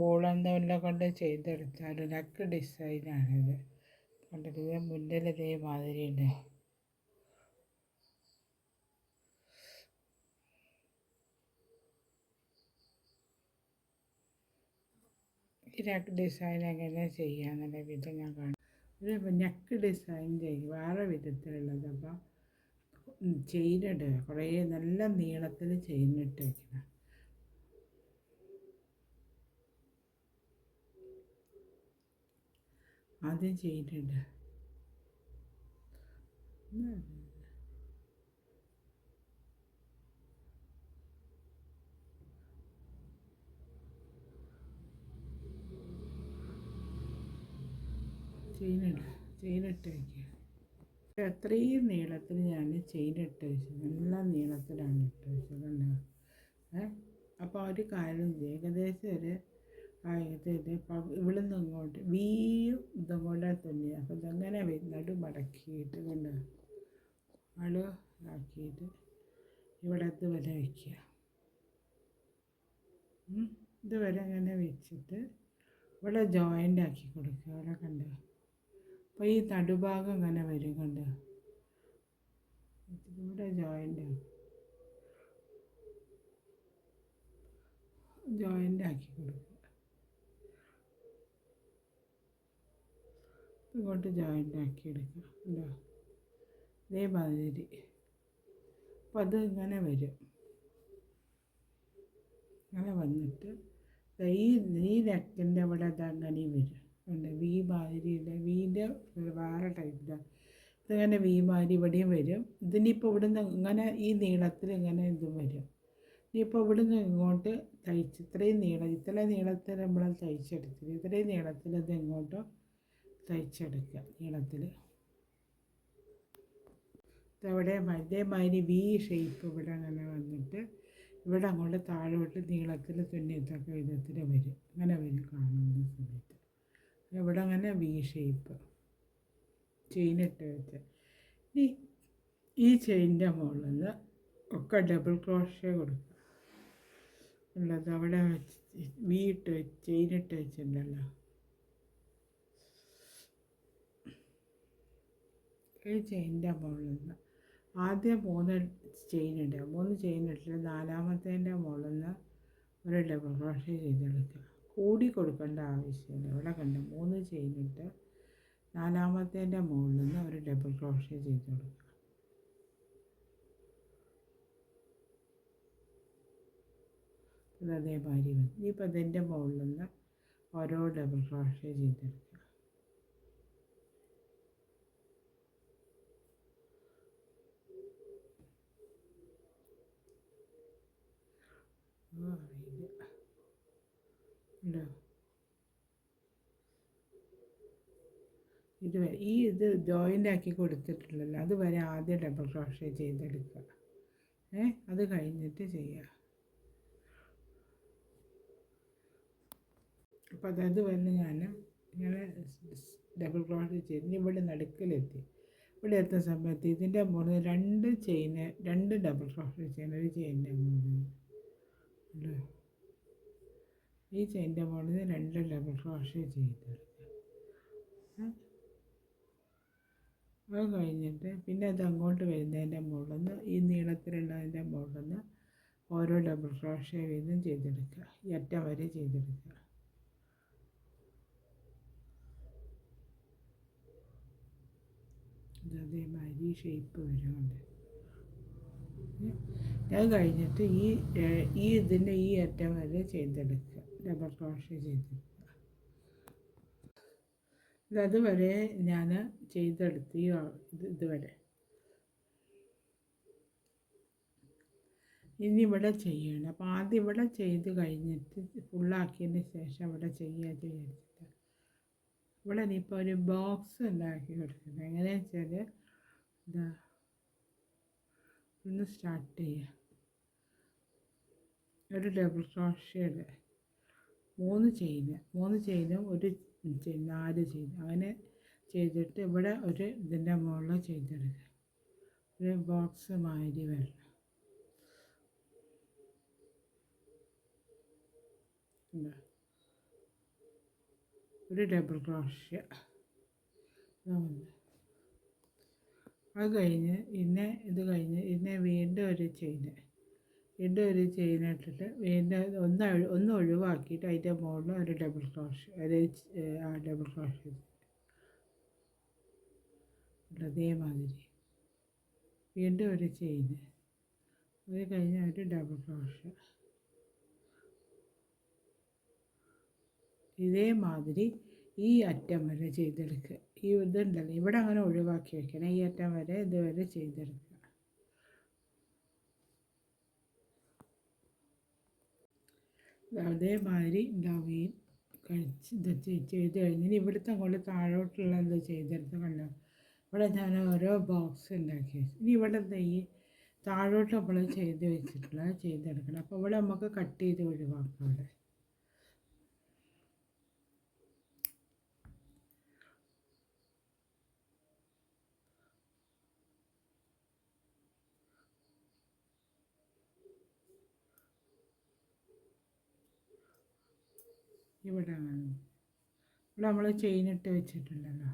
Woollen നൂലിനെ കൊണ്ട് ചെയ്തെടുത്ത ഒരു നെക്ക് ഡിസൈനാണിത്. കണ്ടിട്ട് മുന്നിൽ ഇതേമാതിരി ഉണ്ട്. ഈ നെക്ക് ഡിസൈൻ എങ്ങനെ ചെയ്യാന്നുള്ള വിധം ഞാൻ കാണും. ഒരു നെക്ക് ഡിസൈൻ ചെയ്യും വേറെ വിധത്തിലുള്ളത്. അപ്പം ചെയിനിടുക, കുറേ നല്ല നീളത്തിൽ ചെയിനിട്ട് വയ്ക്കണം. ആദ്യം ചെയിനിടുക, ചെയിനിട്ട് വയ്ക്കുക. എത്രയും നീളത്തിൽ ഞാൻ ചെയിനിട്ട് വെച്ചത്, നല്ല നീളത്തിലാണ് ഇട്ട് വെച്ചത്. അപ്പോൾ ഒരു കാര്യം ഏകദേശം ഒരു ഇവിടുന്ന് ഇങ്ങോട്ട് വീയും ഇതും കൂടെ തുന്നി. അപ്പോൾ ഇതങ്ങനെ നടു മടക്കിയിട്ട് കൊണ്ട് ആക്കിയിട്ട് ഇവിടെ ഇതുവരെ വയ്ക്കുക. ഇതുവരെ അങ്ങനെ വെച്ചിട്ട് ഇവിടെ ജോയിൻ്റ് ആക്കി കൊടുക്കുക. അവിടെ കണ്ടോ? അപ്പോൾ ഈ നടുഭാഗം ഇങ്ങനെ വരും. കണ്ടോ? ഇവിടെ ജോയിൻ്റ് ആക്കി കൊടുക്കുക. ഇങ്ങോട്ട് ജോയിൻ്റ് ആക്കി എടുക്കുക. കണ്ടോ? ഇതേമാതിരി. അപ്പം അത് ഇങ്ങനെ വരും. അങ്ങനെ വന്നിട്ട് ഈ നെക്കിൻ്റെ അവിടെ അതങ്ങനെ വരും. ഉണ്ട് വി മാതിരിയുടെ വീൻ്റെ വേറെ ടൈപ്പിലാണ്. ഇതിങ്ങനെ വി മാതിരി ഇവിടെയും വരും. ഇതിനിപ്പോൾ ഇവിടുന്ന് ഇങ്ങനെ ഈ നീളത്തിൽ ഇങ്ങനെ ഇതും വരും. ഇനിയിപ്പോൾ ഇവിടുന്ന് ഇങ്ങോട്ട് തയ്ച്ച് ഇത്രയും നീളത്തിൽ നമ്മൾ തയ്ച്ചെടുത്തില്ല. ഇത്രയും നീളത്തിൽ ഇത് ഇങ്ങോട്ട് തയ്ച്ചെടുക്കുക. നീളത്തിൽ ഇതവിടെ ഇതേമാതിരി വി ഷേപ്പ് ഇവിടെ അങ്ങനെ വന്നിട്ട് ഇവിടെ അങ്ങോട്ട് താഴോട്ട് നീളത്തിൽ തുന്നിയത്തക്ക വിധത്തിൽ വരും. അങ്ങനെ വരും കാണുന്ന സമയത്ത്. ഇവിടെ അങ്ങനെ വി ഷേപ്പ് ചെയിനിട്ട് വെച്ച് ഈ ചെയിനിൻ്റെ മുകളിൽ നിന്ന് ഒക്കെ ഡബിൾ ക്രോഷ്യ കൊടുക്കുക. ഉള്ളത് അവിടെ വെച്ച് വി ഇട്ട് ചെയിനിട്ട് വെച്ചിട്ടുണ്ടല്ലോ. ഈ ചെയിനിൻ്റെ മുകളിൽ നിന്ന് ആദ്യം 3 ചെയിനിടുക. 3 ചെയിനിട്ടിട്ട് നാലാമത്തേൻ്റെ മുകളിൽ നിന്ന് ഒരു ഡബിൾ ക്രോഷ്യ ചെയ്തെടുക്കുക. കൂടി കൊടുക്കേണ്ട ആവശ്യമില്ല. ഇവിടെ കണ്ട് 3 ചെയിനിട്ട് നാലാമത്തേൻ്റെ മുകളിൽ നിന്ന് ഒരു ഡബിൾ ക്രോഷ്യ ചെയ്ത് കൊടുക്കുക. അതേമാതിരി വന്നു. ഇനിയിപ്പോൾ ഇതിൻ്റെ മുകളിൽ നിന്ന് ഓരോ ഡബിൾ ക്രോഷ്യ ചെയ്തെടുക്കുക. ഉണ്ടോ? ഇതുവരെ ഇത് ജോയിൻ്റ് ആക്കി കൊടുത്തിട്ടുള്ളല്ലോ, അതുവരെ ആദ്യം ഡബിൾ ക്രോഷ്യ ചെയ്തെടുക്കുക. അത് കഴിഞ്ഞിട്ട് ചെയ്യുക. അപ്പോൾ അത് വന്ന് ഞാൻ ഇങ്ങനെ ഡബിൾ ക്രോഷ്യ ചെയ്ത് ഇവിടെ നടുക്കിലെത്തി. ഇവിടെ എത്തുന്ന സമയത്ത് ഇതിൻ്റെ മുകളിൽ 2 ഡബിൾ ക്രോഷ്യ ചെയ്യണം. ഒരു ചെയിനിൻ്റെ മുകളിൽ ഈ ചെയിനിൻ്റെ മുകളിൽ 2 ഡബിൾ ക്രോഷ്യ ചെയ്തെടുക്കുക. അത് കഴിഞ്ഞിട്ട് പിന്നെ അത് അങ്ങോട്ട് വരുന്നതിൻ്റെ മുകളിൽ നിന്ന് ഈ നീളത്തിലുള്ളതിൻ്റെ മുകളിൽ നിന്ന് ഓരോ ഡബിൾ ക്രോഷ്യ വീതം ചെയ്തെടുക്കുക. ഈ അറ്റം വരെ ചെയ്തെടുക്കുക. അതേമാതിരി ഷേപ്പ് വരുന്നുണ്ട്. അത് കഴിഞ്ഞിട്ട് ഈ ഇതിൻ്റെ ഈ അറ്റം വരെ ചെയ്തെടുക്കുക. ഡബിൾ ക്രോഷ്യ ചെയ്തെടുക്കുക. അതുവരെ ഞാൻ ചെയ്തെടുത്ത് ഇതുവരെ. ഇനി ഇവിടെ ചെയ്യണം. അപ്പോൾ ആദ്യം ഇവിടെ ചെയ്ത് കഴിഞ്ഞിട്ട് ഫുള്ളാക്കിയതിന് ശേഷം ഇവിടെ വിചാരിച്ചിട്ട് ഇവിടെ ഇനിയിപ്പോൾ ഒരു ബോക്സ് ഉണ്ടാക്കി കൊടുക്കുന്നത്. എങ്ങനെയാണെന്ന് വെച്ചാൽ ഇതാ ഒന്ന് സ്റ്റാർട്ട് ചെയ്യുക. ഒരു ഡബിൾ ക്രോഷ്യയുടെ 3 ചെയിനും ഒരു 4 ചെയിൻ അങ്ങനെ ചെയ്തിട്ട് ഇവിടെ ഒരു ഇതിൻ്റെ മുകളിൽ ചെയ്തെടുക്കുക. ഒരു ബോക്സ് മാതിരി വരണം. ഒരു ഡബിൾ ക്രോഷ്യ. അത് കഴിഞ്ഞ് ഇത് കഴിഞ്ഞ് വീണ്ടും ഒരു ചെയിൻ ഇട്ടിട്ട് വീണ്ടും ഒന്ന് ഒഴിവാക്കിയിട്ട് അതിൻ്റെ മുകളിൽ ഒരു ഡബിൾ ക്രോഷ്യ, ഡബിൾ ക്രോഷ്യ അതേമാതിരി വീണ്ടും ഒരു ചെയിൻ, അത് കഴിഞ്ഞ് ഒരു ഡബിൾ ക്രോഷ്യ. ഇതേമാതിരി ഈ അറ്റം വരെ ചെയ്തെടുക്കുക. ഈ ഇതുണ്ടല്ലോ ഇവിടെ അങ്ങനെ ഒഴിവാക്കി വെക്കണം. ഈ അറ്റം വരെ ഇതുവരെ ചെയ്തെടുക്കുക. അതേമാതിരി ഉണ്ടാവുകയും ചെയ്ത് കഴിഞ്ഞാൽ ഇവിടുത്തെ അങ്ങോട്ട് താഴോട്ടുള്ള ഇത് ചെയ്തെടുത്ത് കണ്ടോ. ഇവിടെ ഞാൻ ഓരോ ബോക്സ് ഉണ്ടാക്കി വെച്ചു. ഇനി ഇവിടെ ഈ താഴോട്ട് നമ്മൾ ചെയ്തെടുക്കണം. അപ്പോൾ ഇവിടെ നമുക്ക് കട്ട് ചെയ്ത് ഒഴിവാക്കാം. ഇവിടെ ഇവിടെ നമ്മൾ ചെയിനിട്ട് വെച്ചിട്ടുണ്ടല്ലോ.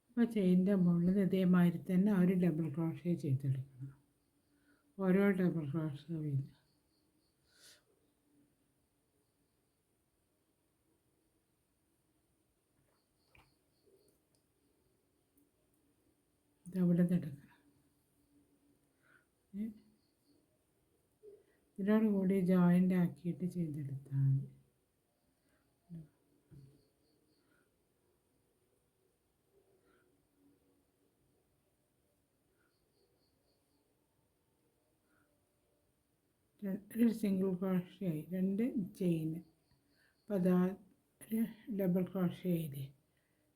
അപ്പോൾ ചെയിനിൻ്റെ മുകളിൽ ഇതേമാതിരി തന്നെ ഒരു ഡബിൾ ക്രോഷ്യ ചെയ്തെടുക്കണം. ഓരോ ഡബിൾ ക്രോഷ്യ വീതം. ഇതവിടെ നിന്ന് എടുക്കണം. ഇതിനോട് കൂടി ജോയിൻ്റ് ആക്കിയിട്ട് ചെയ്തെടുത്താൽ മതി. ഒരു സിംഗിൾ ക്രോഷ്യായി, 2 ചെയിൻ. അപ്പോൾ അതാ ഒരു ഡബിൾ ക്രോഷ്യായില്ലേ.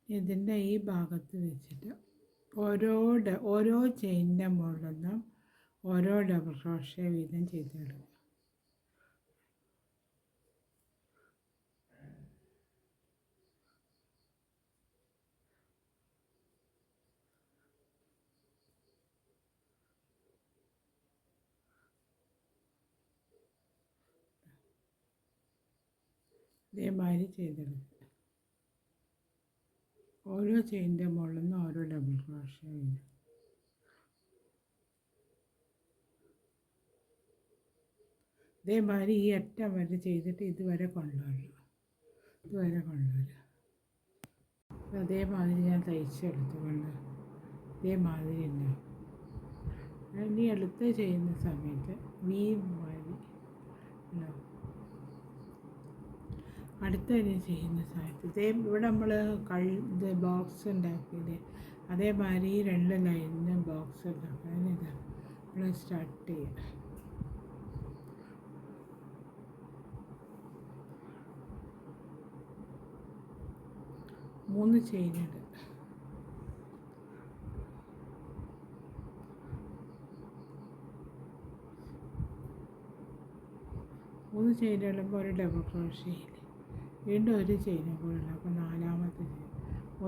ഇതിൻ്റെ ഈ ഭാഗത്ത് വെച്ചിട്ട് ഓരോ ചെയിനിൻ്റെ മുകളിൽ നിന്നും ഓരോ ഡബിൾ ക്രോഷ്യ വീതം ചെയ്തെടുക്കുക. ഇതേമാതിരി ചെയ്തെടുക്കുക. ഓരോ ചെയിനിൻ്റെ മുകളിൽ നിന്ന് ഓരോ ഡബിൾ ക്രോഷ്യ വീതം. ഇതേമാതിരി ഈ അറ്റം വരെ ചെയ്തിട്ട് ഇതുവരെ കൊണ്ടുവരണം. അതേമാതിരി ഞാൻ തയ്ച്ചെടുത്തുകൊണ്ട് ഇതേമാതിരി ഉണ്ടാവും. ഇനി അടുത്ത് ചെയ്യുന്ന സമയത്ത് മാതിരി ഉണ്ടാവും. അടുത്തതിന് ചെയ്യുന്ന സമയത്ത് ഇവിടെ നമ്മൾ ബോക്സ് ഉണ്ടാക്കിയത് അതേമാതിരി 2 ലൈനിന് ബോക്സ് ഉണ്ടാക്കുക. അതിനിതാണ് നമ്മൾ സ്റ്റാർട്ട് ചെയ്യുക. മൂന്ന് ചെയിനിടുക. മൂന്ന് ചെയിൻ ഇടുമ്പോൾ ഒരു ഡബിൾ ക്രോഷ്യ, വീണ്ടും ഒരു ചെയിനും കൂടെ ഇടുക. അപ്പോൾ 4ാമത്തെ ചെയിൻ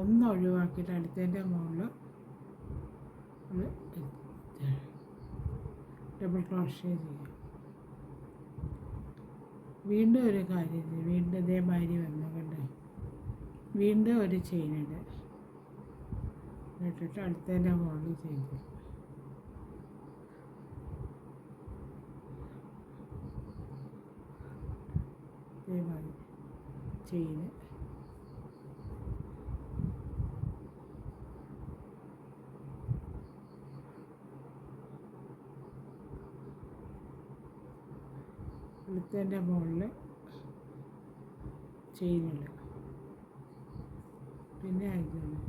ഒന്ന് ഒഴിവാക്കിയിട്ട് അടുത്തതിൻ്റെ മുകളിൽ ഡബിൾ ക്രോഷ്യ ചെയ്യുക. വീണ്ടും ഒരു കാര്യം ചെയ്യും. വീണ്ടും ഇതേമാതിരി വന്നുകൊണ്ട് വീണ്ടും ഒരു ചെയിൻ ഇടുക. ഇട്ടിട്ട് അടുത്തതിൻ്റെ മുകളിൽ ചെയ്ത് ഇതേമാതിരി ചെയിൻ. അടുത്തതിൻ്റെ മുകളിൽ ചെയിനിടുക. പിന്നെ അയക്കണം.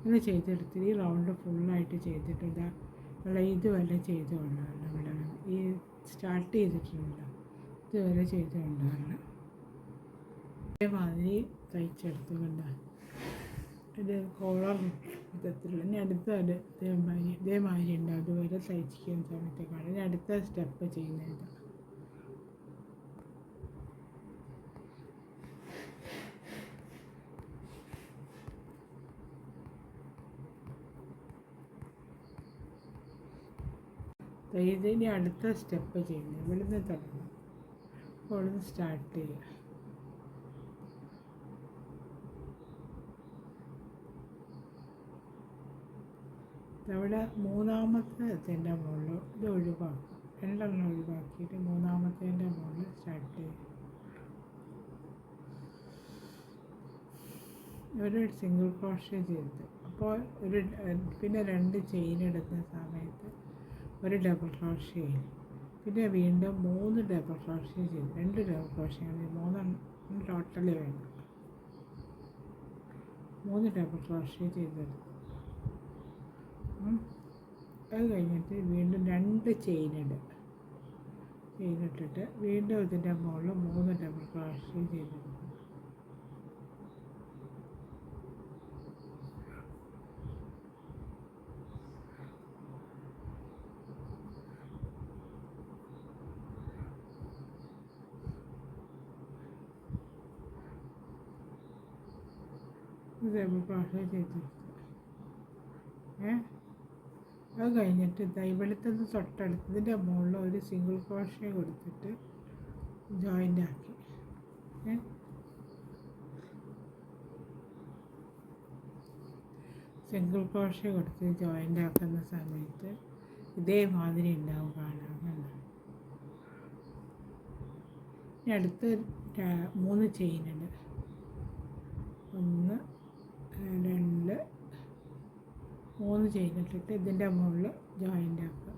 ഇങ്ങനെ ചെയ്തെടുത്തിട്ട് ഈ റൗണ്ട് ഫുള്ളായിട്ട് ചെയ്തിട്ട് ഇതുവരെ ചെയ്ത് കൊണ്ടുവരണം. ഇവിടെ ഈ സ്റ്റാർട്ട് ചെയ്തിട്ടുണ്ടല്ലോ ഇതുവരെ ചെയ്ത് കൊണ്ടുവരണം. അതേമാതിരി തയ്ച്ചെടുത്തുകൊണ്ട് ഇത് കോളർ വിധത്തിലുള്ള ഇനി അടുത്ത ഇതേമാതിരി ഉണ്ട്. അതുവരെ തയ്ച്ചിരിക്കുന്ന സമയത്തേക്കാണ് ഇനി അടുത്ത സ്റ്റെപ്പ് ചെയ്യുന്നത്. ഇതിനി അടുത്ത സ്റ്റെപ്പ് ചെയ്യുന്നത് ഇവിടുന്ന് തുടങ്ങും. അപ്പോൾ ഇവിടുന്ന് സ്റ്റാർട്ട് ചെയ്യുക. ഇവിടെ മൂന്നാമത്തെ മുകളിൽ ഇത് ഒഴിവാക്കും. രണ്ടെണ്ണം ഒഴിവാക്കിയിട്ട് മൂന്നാമത്തേൻ്റെ മുകളിൽ സ്റ്റാർട്ട് ചെയ്യും. ഒരു സിംഗിൾ ക്രോഷ്യ ചെയ്ത് അപ്പോൾ പിന്നെ 2 ചെയിൻ എടുക്കുന്ന സമയത്ത് ഒരു ഡബിൾ ക്രോഷ്യ ചെയ്യും. പിന്നെ വീണ്ടും 3 ഡബിൾ ക്രോഷ്യ ചെയ്ത് 2 ഡബിൾ ക്രോഷ്യ 3 ടോട്ടലി വേണം. 3 ഡബിൾ ക്രോഷ്യ ചെയ്തെടുക്കും. അത് കഴിഞ്ഞിട്ട് വീണ്ടും 2 ചെയിനിട്ടിട്ട് വീണ്ടും ഇതിൻ്റെ മുകളിൽ 3 ഡബിൾ ക്രോഷ്യ ചെയ്തെടുക്കും. ഡബിൾ ക്രോഷ്യ ചെയ്തെടുക്കുക. അത് കഴിഞ്ഞിട്ട് ഇവിടുത്തത് തൊട്ടടുത്തതിൻ്റെ മുകളിൽ ഒരു സിംഗിൾ ക്രോഷ്യ കൊടുത്തിട്ട് ജോയിൻ്റ് ആക്കി. സിംഗിൾ ക്രോഷ്യ കൊടുത്ത് ജോയിൻ്റ് ആക്കുന്ന സമയത്ത് ഇതേമാതിരി ഉണ്ടാവും കാണാൻ. ഇനി അടുത്ത് 3 ചെയിനുണ്ട്. 1 2 3 ചെയിനിട്ടിട്ട് ഇതിൻ്റെ മുകളിൽ ജോയിൻ്റ് ആക്കുക.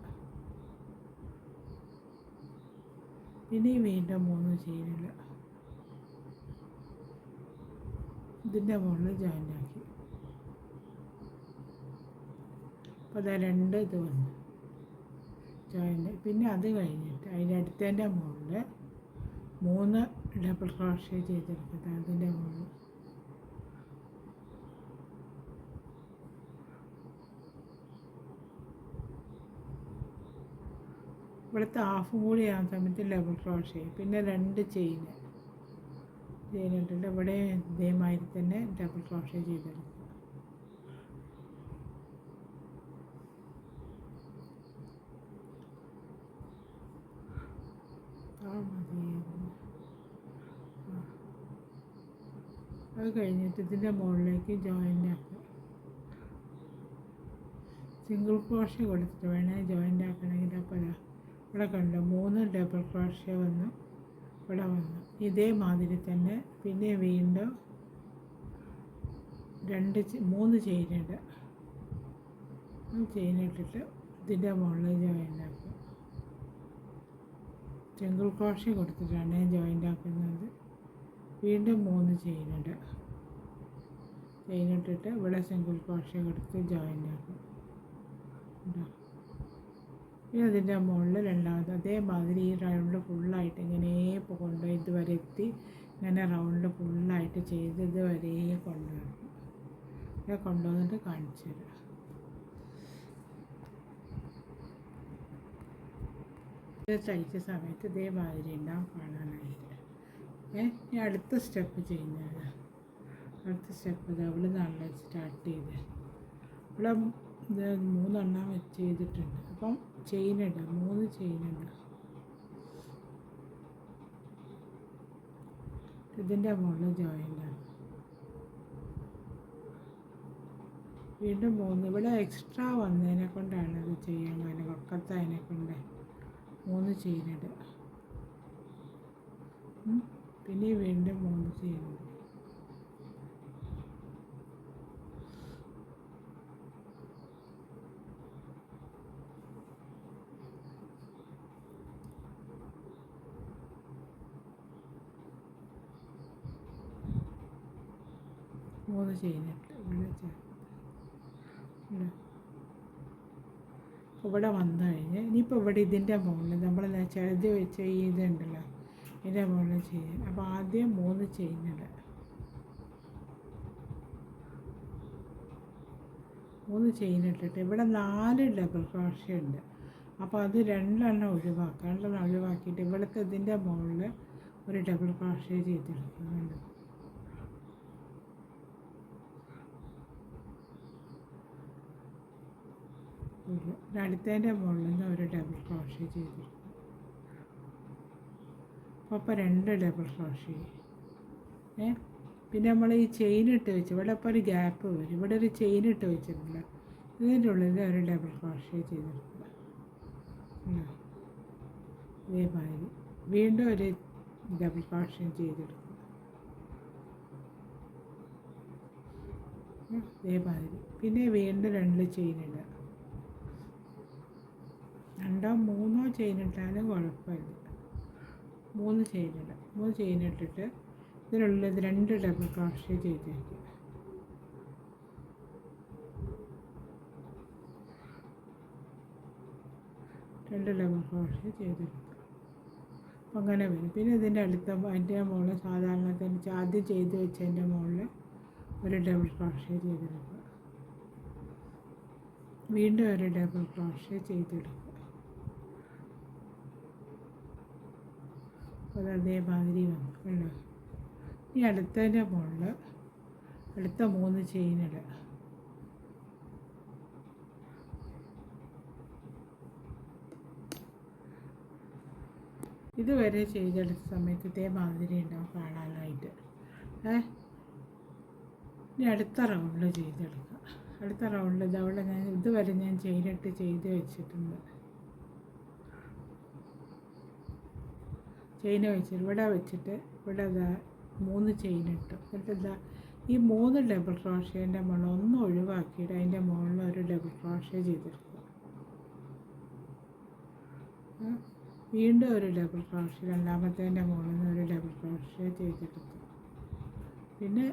ഇനി വീണ്ടും 3 ചെയിനിൽ ഇതിൻ്റെ മുകളിൽ ജോയിൻ്റ് ആക്കി. അപ്പോൾ അതാ 2 ഇത് വന്നു ജോയിൻ്റ്. പിന്നെ അത് കഴിഞ്ഞിട്ട് അതിനടുത്തതിൻ്റെ മുകളിൽ 3 ഡബിൾ ക്രോഷ്യ ചെയ്തെടുക്കുക. അതിൻ്റെ മുകളിൽ ഇവിടുത്തെ ഹാഫും കൂടി ആകുന്ന സമയത്ത് ഡബിൾ ക്രോഷ്യ. പിന്നെ 2 ചെയിനിട്ടിട്ട് ഇവിടെ ഇതേമാതിരി തന്നെ ഡബിൾ ക്രോഷ്യ ചെയ്തെടുക്കുക. അത് കഴിഞ്ഞിട്ട് ഇതിൻ്റെ മുകളിലേക്ക് ജോയിൻ്റ് ആക്കുക. സിംഗിൾ ക്രോഷ്യ കൊടുത്തിട്ട് വേണേൽ ജോയിൻ്റ് ആക്കണമെങ്കിൽ. അപ്പോൾ ഇവിടെ കണ്ടോ 3 ഡബിൾ ക്രോഷ്യ വന്നു, ഇവിടെ വന്നു. ഇതേമാതിരി തന്നെ പിന്നെ വീണ്ടും 3 ചെയിനിടുക. ചെയിനിട്ടിട്ട് ഇതിൻ്റെ മുകളിൽ ജോയിൻ്റ് ആക്കുക. സിംഗിൾ ക്രോഷ്യ കൊടുത്തിട്ടാണ് ജോയിൻ്റ് ആക്കുന്നത്. വീണ്ടും 3 ചെയിനിടുക. ചെയിനിട്ടിട്ട് ഇവിടെ സിംഗിൾ ക്രോഷ്യ കൊടുത്ത് ജോയിൻ്റ് ആക്കുക. പിന്നെ അതിൻ്റെ മുകളിൽ രണ്ടാമത് അതേമാതിരി ഈ റൗണ്ട് ഫുള്ളായിട്ട് ഇങ്ങനെ കൊണ്ടുപോയി ഇതുവരെ എത്തി. ഇങ്ങനെ റൗണ്ട് ഫുള്ളായിട്ട് ചെയ്ത് ഇതുവരെ കൊണ്ടുവരണം. ഇവിടെ കൊണ്ടുവന്നിട്ട് കാണിച്ചു തരാം. ഇത് തയ്ച്ച സമയത്ത് ഇതേമാതിരി ഉണ്ടാവും കാണാനായിട്ട്. ഇനി അടുത്ത സ്റ്റെപ്പ് ചെയ്യുന്നത് അടുത്ത സ്റ്റെപ്പ് ഇത് അവിടെ നിന്നാണ് സ്റ്റാർട്ട് ചെയ്ത്. ഇവിടെ ഇത് 3 എണ്ണം വെച്ച് ചെയ്തിട്ടുണ്ട്. അപ്പം ചെയിനിടുക. 3 ചെയിനിടുക. ഇതിൻ്റെ മുകളിൽ ജോയിൻ്റ് ആണ്. വീണ്ടും 3 ഇവിടെ എക്സ്ട്രാ വന്നതിനെ കൊണ്ടാണ് ഇത് ചെയ്യാൻ കാരണം. വക്കത്തതിനെ കൊണ്ട് 3 ചെയിനിടുക. പിന്നെ വീണ്ടും 3 ചെയിനിടുക. മൂന്ന് ചെയിനിട്ട് ഇവിടെ വന്നു കഴിഞ്ഞ് ഇനിയിപ്പോൾ ഇവിടെ ഇതിൻ്റെ മുകളിൽ നമ്മൾ ചെറുത് ചെയ്തുണ്ടല്ലോ ഇതിൻ്റെ മുകളിൽ ചെയ്യാൻ. അപ്പോൾ ആദ്യം 3 ചെയിനിടുക. 3 ചെയിനിട്ടിട്ട് ഇവിടെ 4 ഡബിൾ ക്രോഷ്യ ഉണ്ട്. അപ്പോൾ അത് 2 എണ്ണം ഒഴിവാക്കുക. 2 എണ്ണം ഒഴിവാക്കിയിട്ട് ഇവിടുത്തെ ഇതിൻ്റെ മുകളിൽ ഒരു ഡബിൾ ക്രോഷ്യ ചെയ്തെടുക്കുന്നുണ്ട്. അടുത്തതിൻ്റെ മുകളിൽ നിന്ന് ഒരു ഡബിൾ ക്രോഷ്യ ചെയ്തു. അപ്പോൾ 2 ഡബിൾ ക്രോഷ്യ. പിന്നെ നമ്മൾ ഈ ചെയിൻ ഇട്ട് വെച്ച് ഇവിടെ ഇപ്പോൾ ഒരു ഗ്യാപ്പ് വരും. ഇവിടെ ഒരു ചെയിൻ ഇട്ട് വെച്ചിട്ടുണ്ട്. ഇതിൻ്റെ ഉള്ളിൽ ഒരു ഡബിൾ ക്രോഷ്യ ചെയ്തെടുക്കുക. ഇതേമാതിരി വീണ്ടും ഒരു ഡബിൾ ക്രോഷ്യ ചെയ്തെടുക്കുക. ഇതേമാതിരി പിന്നെ വീണ്ടും 2 ചെയിൻ ഇടുക. 2 3 ചെയിൻ ഇട്ടാലും കുഴപ്പമില്ല. 3 ചെയിൻ ഇടുക. 3 ചെയിൻ ഇട്ടിട്ട് ഇതിനുള്ളത് 2 ഡബിൾ ക്രോഷ്യ ചെയ്ത് വയ്ക്കുക. 2 ഡബിൾ ക്രോഷ്യ ചെയ്തെടുക്കുക. അപ്പം അങ്ങനെ വരും. പിന്നെ ഇതിൻ്റെ അതിൻ്റെ മുകളിൽ സാധാരണ തന്നെ ആദ്യം ചെയ്ത് വെച്ചതിൻ്റെ മുകളിൽ ഒരു ഡബിൾ ക്രോഷ്യ ചെയ്തെടുക്കുക. വീണ്ടും ഒരു ഡബിൾ ക്രോഷ്യ ചെയ്തെടുക്കുക. അപ്പോൾ അതേമാതിരി വന്നു. ഈ അടുത്തതിൻ്റെ മുകളിൽ അടുത്ത 3 ചെയിൻ ഇടുക. ഇതുവരെ ചെയ്തെടുത്ത സമയത്ത് ഇതേമാതിരി ഉണ്ടാവും കാണാനായിട്ട്. ഇനി അടുത്ത റൗണ്ടിൽ ചെയ്തെടുക്കുക. അടുത്ത റൗണ്ടിൽ ഇതവിടെ ഇതുവരെ ഞാൻ ചെയിനിട്ട് ചെയ്ത് വെച്ചിട്ടുണ്ട്. ചെയിൻ വെച്ചിട്ട് ഇവിടെ വെച്ചിട്ട് ഇവിടെ 3 ചെയിൻ ഇട്ടു. എന്നിട്ട് ഈ 3 ഡബിൾ ക്രോഷ്യേൻ്റെ മുകളിൽ ഒന്ന് ഒഴിവാക്കിയിട്ട് അതിൻ്റെ മുകളിൽ ഒരു ഡബിൾ ക്രോഷ്യ ചെയ്തെടുക്കുക. വീണ്ടും ഒരു ഡബിൾ ക്രോഷ്യ രണ്ടാമത്തേൻ്റെ മുകളിൽ നിന്ന് ഒരു ഡബിൾ ക്രോഷ്യ ചെയ്തെടുക്കുക. പിന്നെ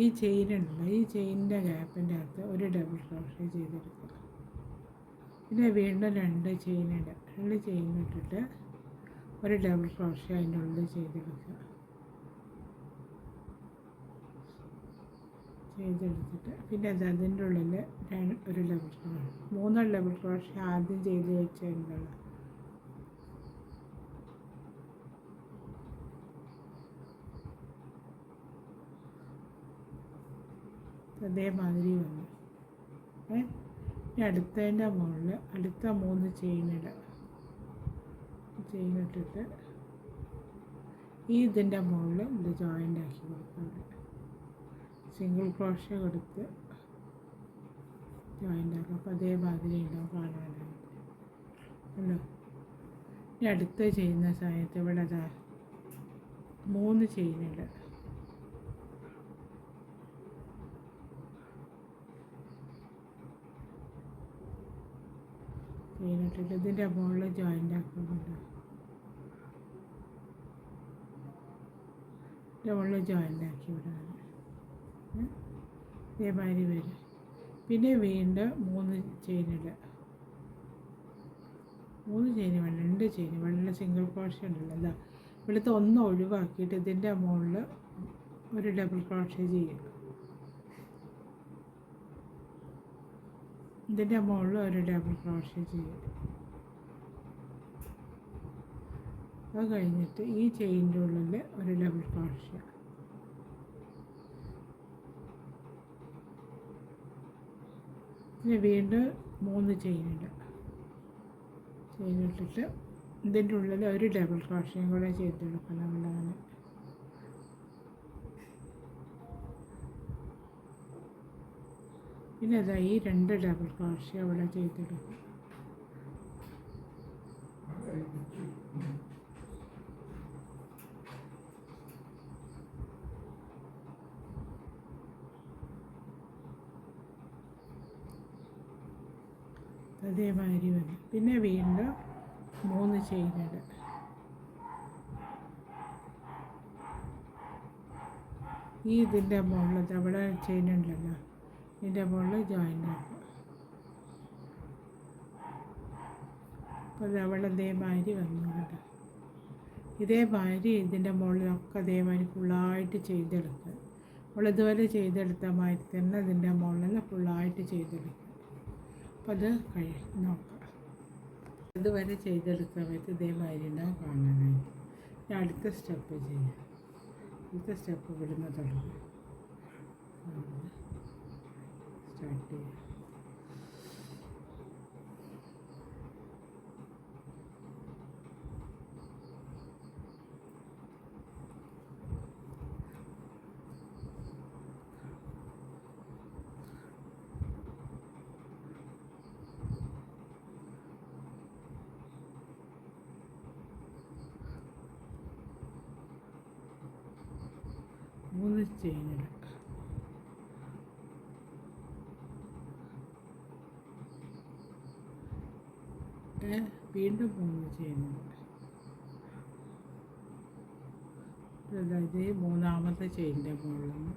ഈ ചെയിൻ ഉണ്ടല്ലോ, ഈ ചെയിനിൻ്റെ ഗ്യാപ്പിൻ്റെ അകത്ത് ഒരു ഡബിൾ ക്രോഷ്യ ചെയ്തെടുക്കുക. പിന്നെ വീണ്ടും 2 ചെയിൻ ഇടുക. 2 ചെയിൻ ഇട്ടിട്ട് ഒരു ഡബിൾ ക്രോഷ്യ അതിൻ്റെ ഉള്ളിൽ ചെയ്തെടുക്കുക. ചെയ്തെടുത്തിട്ട് പിന്നെ അതിൻ്റെ ഉള്ളിൽ ഒരു ഡബിൾ ക്രോഷ്യ 3 ഡബിൾ ക്രോഷ്യ ആദ്യം ചെയ്ത് വെച്ചതിനുള്ള അതേമാതിരി വന്നു. ഇനി അടുത്തതിൻ്റെ മുകളിൽ അടുത്ത 3 ചെയിൻ ഇടുക. ചെയിൻ ഇട്ടിട്ട് ഇതിൻ്റെ മുകളിൽ ഇത് ജോയിൻ്റ് ആക്കി കൊടുക്കുക. സിംഗിൾ ക്രോഷ്യ കൊടുത്ത് ജോയിൻ്റ് ആക്കുക. അപ്പോൾ അതേമാതിരി ഉണ്ടാവും കാണാനായിട്ട്. അല്ലോ ഇനി അടുത്ത ചെയ്യുന്ന സമയത്ത് ഇവിടെ 3 ചെയിൻ ഇടുക. ചെയിൻ ഇട്ടിട്ട് ഇതിൻ്റെ മുകളിൽ ജോയിൻ്റ് ആക്കുന്നുണ്ട്. ഇതിൻ്റെ മുകളിൽ ജോയിൻ്റ് ആക്കി വിടാണ്. ഇതേമാതിരി വരും. പിന്നെ വീണ്ടും 3 ചെയിൻ ഇടുക. 3 ചെയിൻ വേണ്ട, 2 ചെയിൻ വെള്ള സിംഗിൾ ക്രോഷ്യ ഉണ്ടല്ലോ, ഇവിടുത്തെ ഒന്ന് ഒഴിവാക്കിയിട്ട് ഇതിൻ്റെ മുകളിൽ ഒരു ഡബിൾ ക്രോഷ്യ ചെയ്യുക. ഇതിൻ്റെ മുകളിൽ ഒരു ഡബിൾ ക്രോഷ്യ ചെയ്യുക. അത് കഴിഞ്ഞിട്ട് ഈ ചെയിനിൻ്റെ ഉള്ളിൽ ഒരു ഡബിൾ ക്രോഷ്യ. പിന്നെ വീണ്ടും 3 ചെയിൻ ഇടുക. ചെയിൻ ഇട്ടിട്ട് ഇതിൻ്റെ ഉള്ളിൽ ഒരു ഡബിൾ ക്രോഷ്യയും കൂടെ ചെയ്തെടുക്കണം. നമ്മളങ്ങനെ പിന്നെ ഈ 2 ഡബിൾ ക്രോഷ്യ ഇവിടെ ചെയ്തെടുക്കും. അതേമാതിരി വരും. പിന്നെ വീണ്ടും 3 ചെയിൻ ഇടുക. ഇതിൻ്റെ മുകളിൽ അവിടെ ചെയിൻ ഉണ്ടല്ലോ, ഇതിൻ്റെ മുകളിൽ ജോയിൻ്റ് ആക്കുക. അപ്പോൾ അതവിടെ അതേമാതിരി വന്നുകൊണ്ട് ഇതേമാതിരി ഇതിൻ്റെ മുകളിലൊക്കെ അതേമാതിരി ഫുള്ളായിട്ട് ചെയ്തെടുക്കുക. നമ്മൾ ഇതുവരെ ചെയ്തെടുത്ത മാതിരി തന്നെ ഇതിൻ്റെ മുകളിൽ ഫുള്ളായിട്ട് ചെയ്തെടുക്കുക. അപ്പോൾ അത് നോക്കാം. ഇതുവരെ ചെയ്തെടുത്ത സമയത്ത് ഇതേമാതിരി ഉണ്ടാവും കാണാനായിട്ട്. അടുത്ത സ്റ്റെപ്പ് ചെയ്യാം. അടുത്ത സ്റ്റെപ്പ് ഇവിടുന്ന് തുടങ്ങും. സ്റ്റാർട്ട് ചെയ്യാം. 3 ചെയിനിടുക. വീണ്ടും 3 ചെയിനിടുക. അതായത് മൂന്നാമത്തെ ചെയിനിൻ്റെ മുകളിൽ നിന്ന്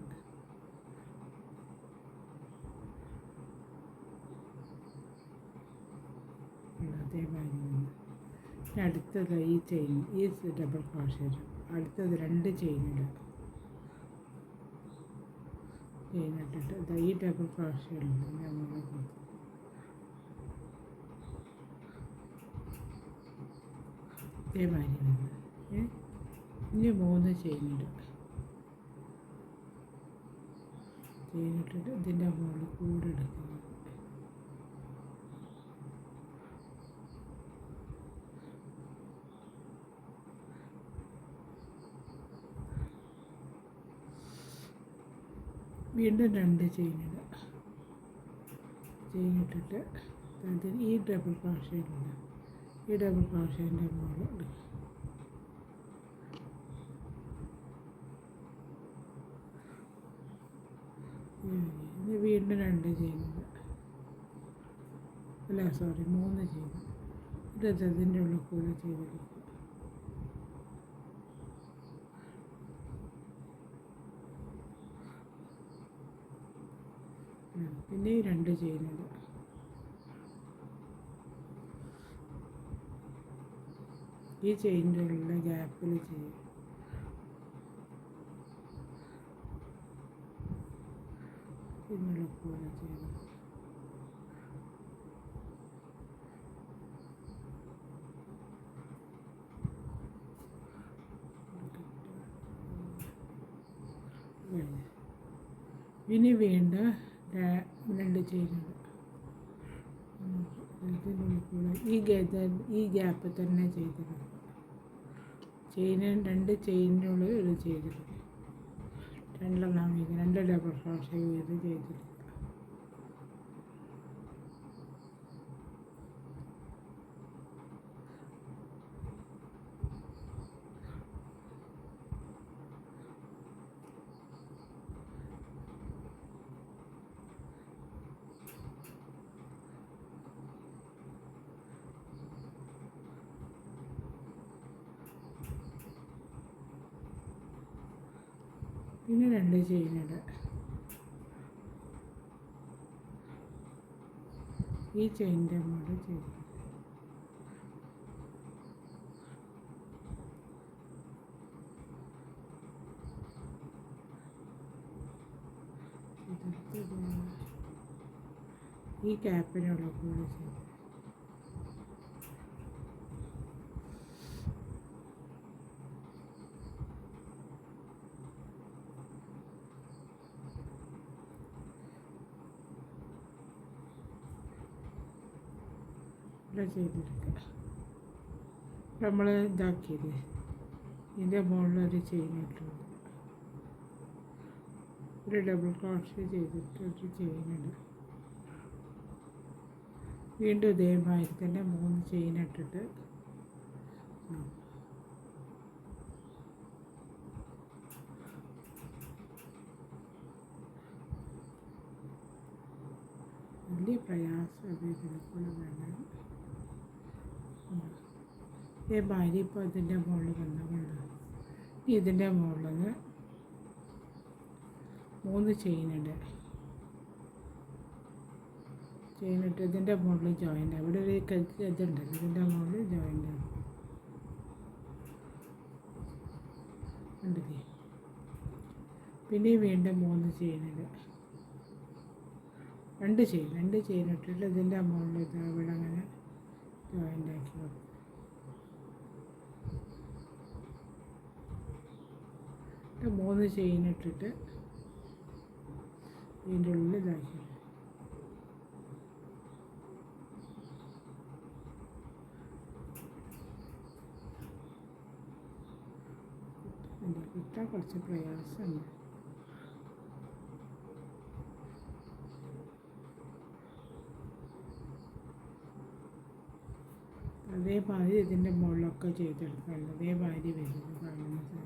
അതേമാതിരി അടുത്തത് ഈ ചെയിൻ, ഈ ഡബിൾ ക്രോഷ്യ അടുത്തത് 2 ചെയിനിടുക. ചെയിനിട്ടിട്ട് ഈ ഡബിൾ ക്രോഷ്യ ഇതേമാതിരി ഇനി 3 ചെയിനിടുക. ചെയിനിട്ടിട്ട് ഇതിൻ്റെ മുകളിൽ കൂടെ എടുക്കുക. വീണ്ടും 2 ചെയിനിടുക. ചെയിനിട്ടിട്ട് അതിന് ഈ ഡബിൾ ക്രോഷ്യ ഈ ഡബിൾ ക്രോഷ്യേൻ്റെ മുകളിൽ എടുക്കുക. ഇത് വീണ്ടും 2 ചെയിനിടുക. അല്ല 3 ചെയിൻ. ഇത് അതിൻ്റെ ഉള്ളിൽ കൂടെ ചെയ്തെടുക്കുക. പിന്നെ 2 ചെയിനിടുക. ഈ ചെയിനിൻ്റെ ഉള്ളിലെ ഗ്യാപ്പിൽ ചെയ്യുക. ഇതിനുള്ള പോലെ ചെയ്ത് ഇനി വീണ്ടും 2 ചെയിനിടുക. ഇതിനുള്ളിൽ കൂടെ ഈ ഗ്യാപ്പ് തന്നെ ചെയ്തെടുക്കുക. 2 ചെയിനിൻ്റെ ഉള്ളിൽ ഇത് ചെയ്തെടുക്കുക. 2 ഡബിൾ ക്രോഷ്യ ചെയ്ത് ചെയ്തെടുക്കുക. പിന്നെ 2 ചെയിനിടുക. ഈ ചെയിനിൻ്റെ മുകളിൽ ചെയ്ത് ഈ ക്യാപ്പിനുള്ള കൂടെ ചെയ്ത് ചെയ്തെടുക്കുക. നമ്മൾ ഇതാക്കിയത് ഇതിൻ്റെ മുകളിലൊരു ചെയിൻ ഇട്ടു. ഒരു ഡബിൾ ക്രോഷ്യ ചെയ്തിട്ട് ഒരു ചെയിനിടുക. വീണ്ടും ഇതേമാതിരി തന്നെ 3 ചെയിൻ ഇട്ടിട്ട് വലിയ പ്രയാസം ഇതിനെക്കൂടെ വേണം. ഇതേമാതിരി ഇപ്പോൾ ഇതിൻ്റെ മുകളിൽ വന്നുകൊണ്ട് ഇതിൻ്റെ മുകളിൽ നിന്ന് 3 ചെയിനിടുക. ചെയിനിട്ട് ഇതിൻ്റെ മുകളിൽ ജോയിൻ്റ് അവിടെ ഒരു ഇതുണ്ടല്ലോ, ഇതിൻ്റെ മുകളിൽ ജോയിൻ്റ് ആണ്. കണ്ടില്ലേ? പിന്നെ വീണ്ടും 3 ചെയിനിടുക. 2 ചെയിൻ ഇട്ടിട്ട് ഇതിൻ്റെ മുകളിൽ ഇവിടെ അങ്ങനെ ജോയിൻ്റ് ആക്കി വെക്കും. എന്നിട്ട് 3 ചെയിൻ ഇട്ടിട്ട് ഇതിൻ്റെ ഉള്ളിൽ ഇതാക്കി കിട്ടാൻ കുറച്ച് പ്രയാസമുണ്ട്. അതേമാതിരി ഇതിൻ്റെ മുകളിലൊക്കെ ചെയ്തെടുക്കാനുണ്ട്. അതേമാതിരി വരുന്നത് കാണുന്നത്.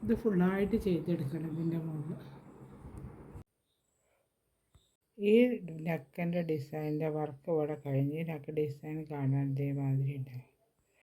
ഇത് ഫുള്ളായിട്ട് ചെയ്തെടുക്കണം ഇതിൻ്റെ മുകളിൽ. ഈ നെക്കിൻ്റെ ഡിസൈനിൻ്റെ വർക്ക് ഇവിടെ കഴിഞ്ഞ് നെക്ക് ഡിസൈൻ കാണാൻ ഇതേമാതിരി ഉണ്ടാവും.